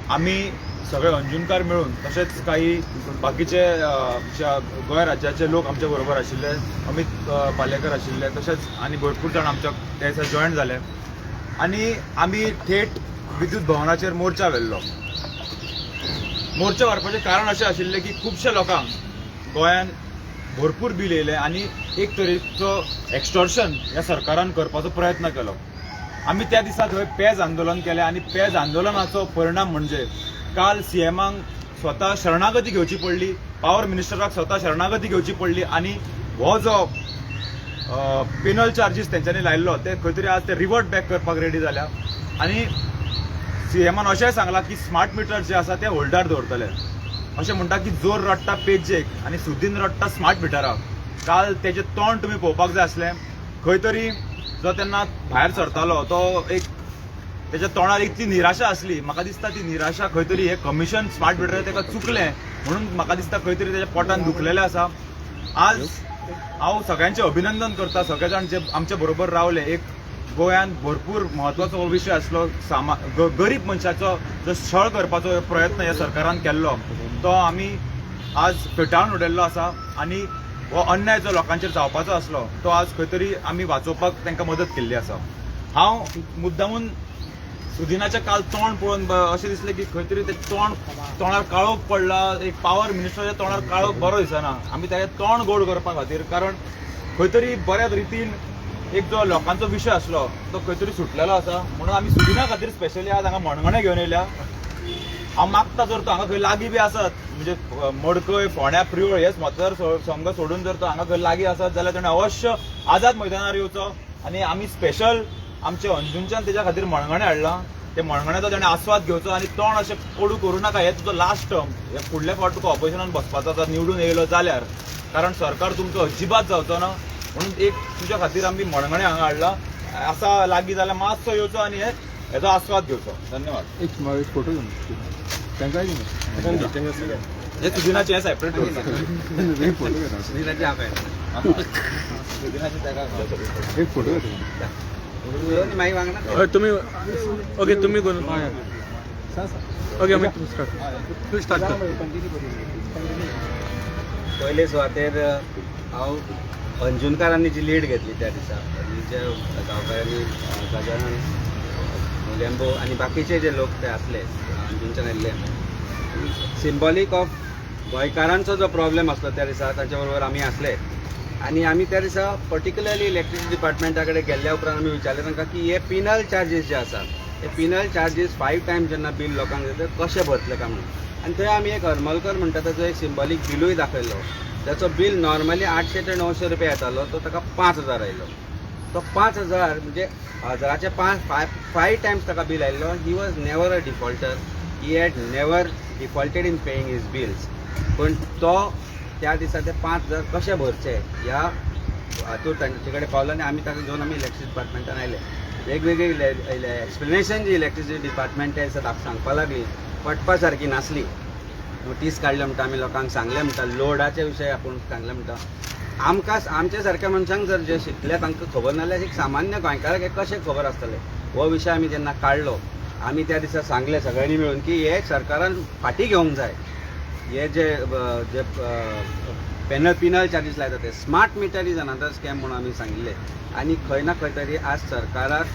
आम्ही सगळे अंजुनकार मिळून तसेच काही बाकीचे गोंय राज्याचे लोक आमच्या बरोबर आशिल्ले, अमित पालेकर आशिल्ले, तसेच आनी भरपूर जाण आमच्या त्या दिसा जॉयन जाले आनी आमी थेट विद्युत भवनाचेर मोर्चा व्हेल्लो. मोर्चा व्हरपाचें कारण अशें आशिल्लें की खुबशे लोकांक गोंयान भरपूर बील येयलें आनी एक तरेचो एक्स्टॉर्शन ह्या सरकारान करपाचो प्रयत्न केलो. आमी त्या दिसा थंय पेज आंदोलन केलें आनी पेज आंदोलनाचो परिणाम म्हणजे काल सीएमांक स्वता शरणागती घेवची पडली, पावर मिनिस्टराक स्वता शरणागती घेवची पडली आनी हो जो पेनल चार्जीस तेंच्यांनी लायल्लो ते खंय तरी आज ते रिवर्ट बॅक करपाक रेडी जाल्या. आनी सीएमान अशेंय सांगलां की स्मार्ट मिटर जे आसा ते होल्डार दवरतले. अशें म्हणटा की जोर रडटा पेजेक आनी सुदीन रडटा स्मार्ट मिटराक. काल तेजें तोंड तुमी पळोवपाक जाय आसलें. खंय तरी जो तेन्ना भायर सरतालो तो एक तेच्या तोंडार इतली निराशा आसली. म्हाका दिसता ती निराशा खंय तरी हे कमिशन स्मार्ट मिटर तेका चुकलें म्हणून म्हाका दिसता खंय तरी तेच्या पोटान दुखलेलें आसा. आज हांव सगळ्यांचें अभिनंदन करता, सगळे जाण जे आमचे बरोबर रावले. एक गोंयान भरपूर म्हत्वाचो विशय आसलो, गरीब मनशाचो जो छळ करपाचो प्रयत्न ह्या सरकारान केल्लो तो आमी आज फेटाळून उडयल्लो आसा आनी हो अन्याय जो लोकांचेर जावपाचो आसलो तो आज खंय तरी आमी वाचोवपाक तांकां मदत केल्ली आसा. हांव मुद्दामून सुदिनाचें काल तोंड पळोवन अशें दिसलें की खंय तरी ते तोंडार काळोख पडला. एक पावर मिनिस्टराच्या तोंडार काळोख बरो दिसना. आमी ताचें तोंड गोड करपा खातीर, कारण खंय तरी बऱ्या रितीन एक जो लोकांचो विशय आसलो तो खंय तरी सुटलेलो आसा. म्हणून आमी सुदिना खातीर स्पेशली आज हांगा मणगणे घेवन येयल्या. हांव मागता जर तो हांगा खंय लागीं बी आसत, म्हणजे मडकय, फोंड्या, प्रियोळ हेच मतदारसंघ सोडून जर तो हांगा खंय लागीं आसत जाल्यार ताणें अवश्य आझाद मैदानार येवचो आनी आमी स्पेशल आमचे अंजुनच्यान तेच्या खातीर मणगणे हाडलां. ते मणगण्याचो ताणें आस्वाद घेवचो आनी तोंड अशें कोडू करूं नाका. हे तुजो लास्ट टर्म, हे फुडल्या फावट तुका ऑपोजिशनान बसपाचो आसा निवडून येयलो जाल्यार, कारण सरकार तुमचो अजिबात जावचो ना. म्हणून एक तुज्या खातीर आमी मणगणे हांगा हाडला. आसा लागीं जाल्यार मातसो येवचो आनी हेचो आस्वाद घेवचो. धन्यवाद. एक फोटो घेवन हे सुदिनाचे हे सेपरेट फोटो घेता सुदिनाचे एक फोटो घेता तुम्ही ओके तुम्ही कोण ओके तू स्टार्ट कर. पयले सुवातेर हांव अंजुनकारांनी जी लीड घेतली त्या दिसा आनी जे गांवकारांनी गजानन लेंबो आनी बाकीचे जे लोक ते आसले अंजुनच्यान आयिल्ले, सिंबॉलीक ऑफ गोंयकारांचो जो प्रॉब्लेम आसलो त्या दिसा ताच्या बरोबर आमी आसले. आनी आमी त्या दिसा पर्टिक्युलरली इलेक्ट्रिसिटी डिपार्टमेंटा कडेन गेल्ल्या उपरांत आमी विचारलें तांकां की हे पिनल चार्जीस जे आसात हे पिनल चार्जीस 5 टायम्स जेन्ना बील लोकांक येता कशें भरतले काय म्हणून. आनी थंय आमी एक हरमलकर म्हणटा ताचो एक सिंबॉलीक बिलूय दाखयल्लो. त्याचो बील नॉर्मली 800 ते 900 रुपया येतालो, तो ताका 5000 आयलो. तो 5000 म्हणजे 1000चे 5 टायम्स ताका बील आयल्लो. He was never a defaulter. He had never defaulted in paying his bills. पण तो त्या दिसा ते 5000 कशे भरचे ह्या हातूंत तांचे कडेन पावलो आनी आमी ताका घेवन आमी इलेक्ट्रिसिटी डिपार्टमेंटान आयले. वेगवेगळी एक्सप्लेनेशन जी इलेक्ट्रिसिटी डिपार्टमेंटा सांगपा लागली पटपा सारकी नासली. नोटीस काडले म्हणटा आमी लोकांक सांगले म्हणटा, लोडाचे विशय आपूण सांगले म्हणटा. आमकां आमचे सारक्या मनशांक जर जे शिकले तांकां खबर नासल्यार एक सामान्य गोंयकाराक हे कशें खबर आसतलें. हो विशय आमी जेन्ना काडलो आमी त्या दिसा सांगले सगळ्यांनी मेळून की हे सरकारान फाटीं घेवंक जाय. हे जे पिनल चार्जीस लायता ते smart meter is another scam म्हणून आमी सांगिल्ले. आनी खंय ना खंय तरी आज सरकाराक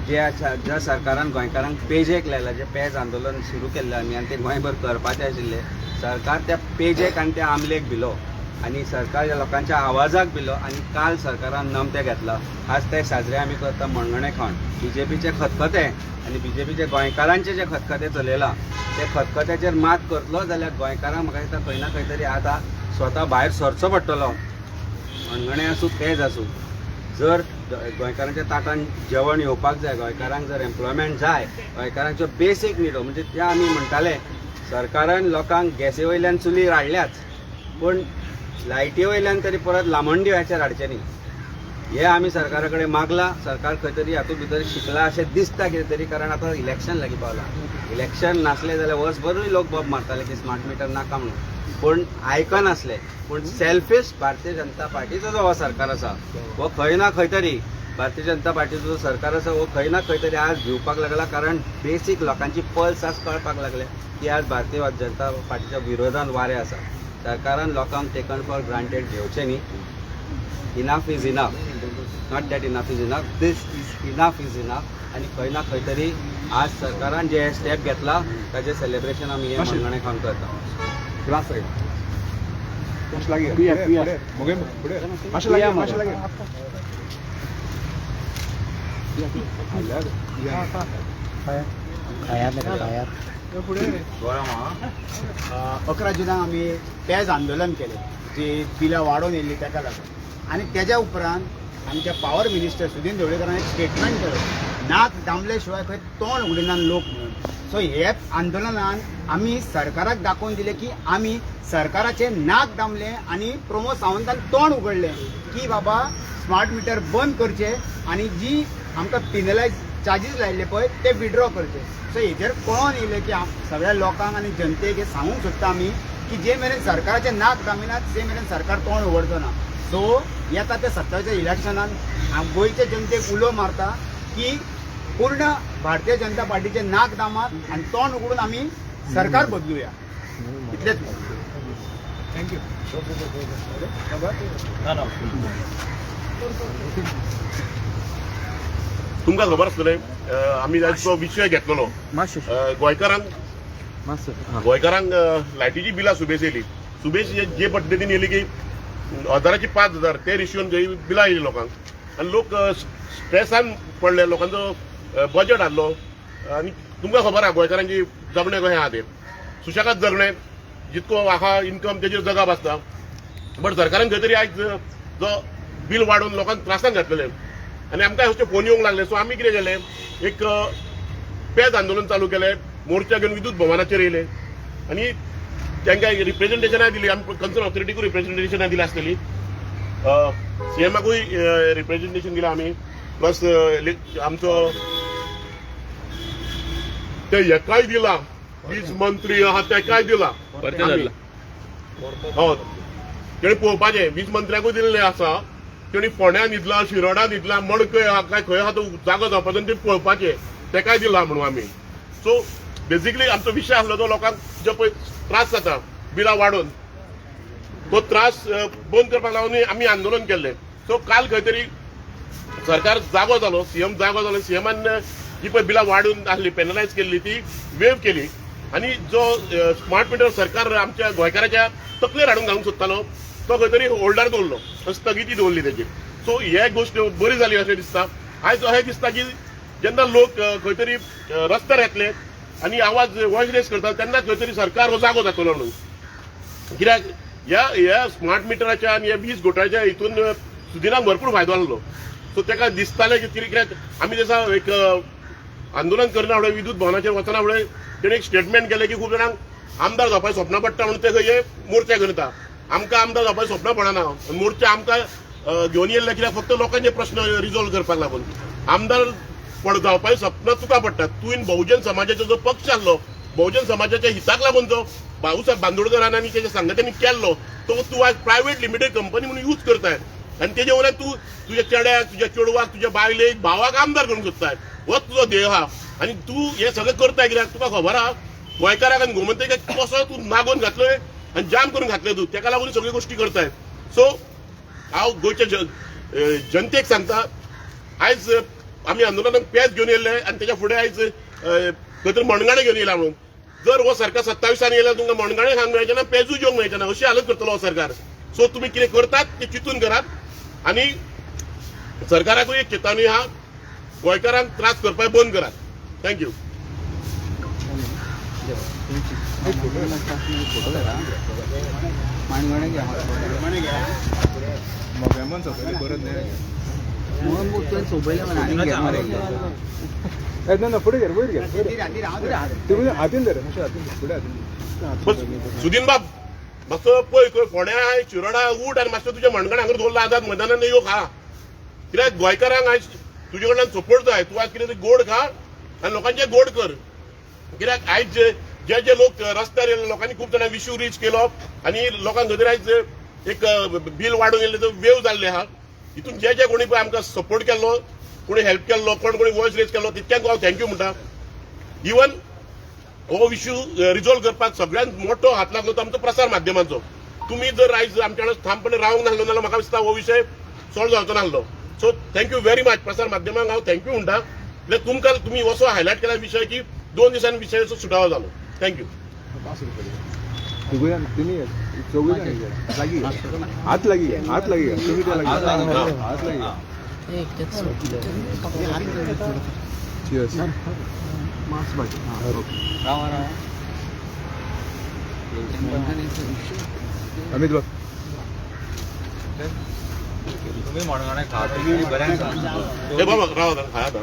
ज्या सरकारान गोंयकारांक पेजेक लायला, जे पेज आंदोलन सुरू केल्लें आमी आनी ते गोंयभर करपाचें आशिल्लें, सरकार त्या पेजेक आनी त्या आमलेक भिलो आनी सरकार त्या लोकांच्या आवाजाक भिलो आनी काल सरकारान नमते घेतला. आज ते साजरे आमी करता मणगणे खावन. बीजेपीचे खतखते आनी बीजेपीचे गोंयकारांचे जे खतखते चलयला ते खतखत्याचेर मात करतलो जाल्यार गोंयकारांक म्हाका दिसता खंय ना खंय तरी आतां स्वता भायर सरचो पडटलो. मणगणे आसूं पेज आसूं, जर गोंयकारांच्या ताटान जेवण येवपाक जाय, गोंयकारांक जर एम्प्लॉयमेंट जाय, गोंयकारांच्यो बेसीक निडो म्हणजे त्या आमी म्हणटाले सरकारान लोकांक गॅसी वयल्यान चुली हाडल्याच पूण लायटी वयल्यान तरी परत लामणदिव्याचेर हाडचे न्ही. हे आमी सरकारा कडेन मागला. सरकार खंय तरी हातूंत भितर शिकला अशें दिसता कितें तरी, कारण आतां इलेक्शन लागीं पावलां. इलेक्शन नासलें जाल्यार वर्सभरूय लोक बोब मारताले की स्मार्ट मिटर नाका म्हणून, पूण आयकनासले. पूण सेल्फिश भारतीय जनता पार्टीचो जो हो सरकार आसा हो खंय ना खंय तरी भारतीय जनता पार्टीचो जो सरकार आसा हो खंय ना खंय तरी आज भिवपाक लागला, कारण बेसीक लोकांची पल्स आज कळपाक लागले की आज भारतीय जनता पार्टीच्या विरोधान वारे आसा. सरकारान लोकांक टेकन फॉर ग्रांटेड घेवचें न्ही. Enough is enough, not that enough is enough, this enough is enough. आणि खंय ना खंय तरी आज सरकारान जे स्टेप घेतला ताजें सेलिब्रेशन आमी हे मणगणें खावन करता. ग्लास आहे माश लागे मोगे पुढे माश लागे गरम आहा. 11 जुनाक आमी पेज आंदोलन केलें जी बिलां वाडोवन येयल्ली ताका लागून. आनी तेज्या उपरांत आमच्या पावर मिनिस्टर सुदीन ढवळीकरान एक स्टेटमेंट केलो, नाक दामले शिवाय खंय तोंड उगडिना लोक म्हणून. सो हे आंदोलनान आमी सरकाराक दाखोवन दिलें की आमी सरकाराचे नाक दामले आणि प्रमोद सावंतान तोंड उगडलें की बाबा स्मार्ट मिटर बंद करचे आणि जी आमकां पिनलायज चार्जीस लायिल्ले पळय ते विड्रॉ करचे. सो हेजेर कळोन येयलें की सगळ्या लोकांक आनी जनतेक हे सांगूंक सोदता आमी की जे मेरेन सरकाराचे नाक दामिनात ते मेरेन सरकार तोंड उगडचो ना. सो येता त्या 27च्या इलेक्शनान गोंयच्या जनतेक उलो मारता की पूर्ण भारतीय जनता पार्टीचे नाक दामात आणि तोंड उगडून आमी सरकार बदलुया. इतलेच. थँक्यू. तुमकां खबर आसतलें आमी आयज तो विशय घेतलेलो गोंयकारांक लायटीची बिलां सुबेज येयली. सुबेज जे पद्दतीन येयली की 1000ची 5000 ते रेशियोन बिलां येयली लोकांक आनी लोक स्ट्रेसान पडले. लोकांचो बजेट आहलो आनी तुमकां खबर आहा गोंयकारांची जगणें कशें आहा तें सुशेगाद जगणें जितको आहा इन्कम तेजेर जगप आसता. बट सरकारान खंय तरी आयज जो बील वाडोवन लोकांक त्रासान घातलेले आनी आमकां अशें फोन येवंक लागले. सो आमी कितें केलें, एक पेज आंदोलन चालू केलें. मोर्चा घेवन विद्युत भवनाचेर येयले आनी तांकां रिप्रेझेंटेशनां दिली. आमी कन्सर्न ऑथॉरिटीकूय रिप्रेझेंटेशनां दिली आसतली, सीएमाकूय रिप्रेझेंटेशन दिलां आमी, प्लस आमचो ते हेकाय दिला, वीज मंत्री आहा तेकाय दिला. हो तेणी पळोवपाचें, वीज मंत्र्याकूय दिल्लें आसा. तेणी फोंड्या न्हिदला, शिरोडा न्हिदला, मडकय आहा काय खंय आहा तो जागो जावपाचो ते पळोवपाचें, तेकाय दिला म्हणून आमी. सो बेसिकली आमचो विशय आसलो तो लोकांक जे पळय त्रास जाता बिलां वाडोवन तो त्रास बंद करपाक लागून आमी आंदोलन केल्लें. सो काल खंय तरी सरकार जागो जालो, सीएम जागो जालो. सीएमान जी पळय बिलां वाडून आसली, पेनलायज केल्ली ती वेव केली आनी जो स्मार्ट मिटर सरकार आमच्या गोंयकाराच्या तकलेर हाडून घालूंक सोदतालो तो खंय तरी होल्डार दवरलो, स्थगिती दवरली तेजी. सो हे गोश्ट बरी जाली अशें दिसता. आयज अशें दिसता की जेन्ना लोक खंय तरी रस्त्यार येतले आनी आवाज वॉयस रेस करतात तेन्ना खंय तरी सरकार हो जागो जातलो म्हणून. कित्याक ह्या स्मार्ट मिटराच्या आनी ह्या वीज घोटाळ्याच्या हितून सुदिनाक भरपूर फायदो जाल्लो. सो ताका दिसतालें की कित्याक आमी दिसा एक आंदोलन करना फुडें विद्युत भवनाचेर वचना फुडें तेणें एक स्टेटमेंट केलें की खूब जाणांक आमदार जावपाचें स्वप्न पडटा म्हणून ते खंय मोर्चा करता. आमकां आमदार जावपाचें स्वप्न पडना. मोर्चा आमकां घेवन येयल्ले कित्याक फक्त लोकांचे प्रश्न रिजॉल्व करपाक लागून. आमदार जावपाचें स्वप्न तुका पडटा. तुवें बहुजन समाजाचो जो पक्ष आसलो, बहुजन समाजाच्या हिताक लागून जो भाऊसाहेब बांदोडकरान आनी तेच्या संघटनेनी केल्लो तो तूं आज प्रायव्हेट लिमिटेड कंपनी म्हणून यूज करताय आनी तेजे वयल्यान तूं तुज्या चेड्याक, तुज्या चेडवाक, तुज्या बायलेक, भावाक आमदार करूंक सोदताय. हो तुजो ध्येय आहा आनी तूं हें सगळें करताय कित्याक तुका खबर आहा गोंयकाराक आनी गोमंतकाक कसो तूं नागोवन घातलोय आनी जाम करून घातले तूं, तेका लागून सगळ्यो गोश्टी करताय. सो हांव गोंयच्या जनतेक सांगता, आयज आमी आंदोलनाक पेज घेवन येयल्ले आनी तेच्या फुडें आयज खंय तरी मणगणें घेवन येयला म्हणून. जर हो सरकार 27 येयला तुमकां मणगणें खावंक मेळचें ना, पेजूय जेवंक मेळचें ना, अशी हालत करतलो हो सरकार. सो तुमी कितें करतात ते चिंतून करात आनी सरकाराकूय एक चेतावणी आहा, गोंयकारांक त्रास करपाक बंद करात. थँक्यू. मोगेमन सकयल बरत नाही ना पुढे घे वयर घे तुम्ही हातीन धर मातशें हातीन फुडें हातीन. सुदीन बाब मातसो पळय खंय फोंड्या शिरोडा उठ आनी मातसो तुज्या मणगणें हांगर दवरला आझाद मैदानान यो खा. कित्याक गोंयकारांक आयज तुजे कडल्यान सपोर्ट जाय. तूं आज कितें तरी गोड खा आनी लोकांचे गोड कर. कित्याक आयज जे जे लोक रस्त्यार येयले लोकांनी खूब जाणां विशू रीच केलो आनी लोकांक खंय तरी आयज एक बील वाडून येयल्ले वेव जाल्ले आहा. हितून जे कोणी पळय आमकां सपोर्ट केल्लो, कोणी हेल्प केल्लो, कोणी वॉयस रेज केल्लो, तितक्यांक हांव थँक्यू म्हणटा. इवन हो इश्यू रिझॉल्व करपाक सगळ्यांत मोठो हात लागलो तो आमचो प्रसार माध्यमांचो. तुम्ही जर आयज आमच्या वांगडा ठामपणे रावंक नासलो जाल्यार म्हाका दिसता हो विशय सॉल्व जावचो नासलो. सो थँक्यू व्हेरी मच प्रसार माध्यमांक हांव थँक्यू म्हणटा. कित्याक तुमकां तुमी असो हायलायट केला विशय की 2 दिसांनी विशयाचो सुटावो जालो. थँक्यू. तुम्ही चौघ लागी हात लागी तुम्ही त्या लागी हात लागी. Cheers. अमित बघ तुम्ही मणगणे खात बऱ्याक हे बाबा राव आता.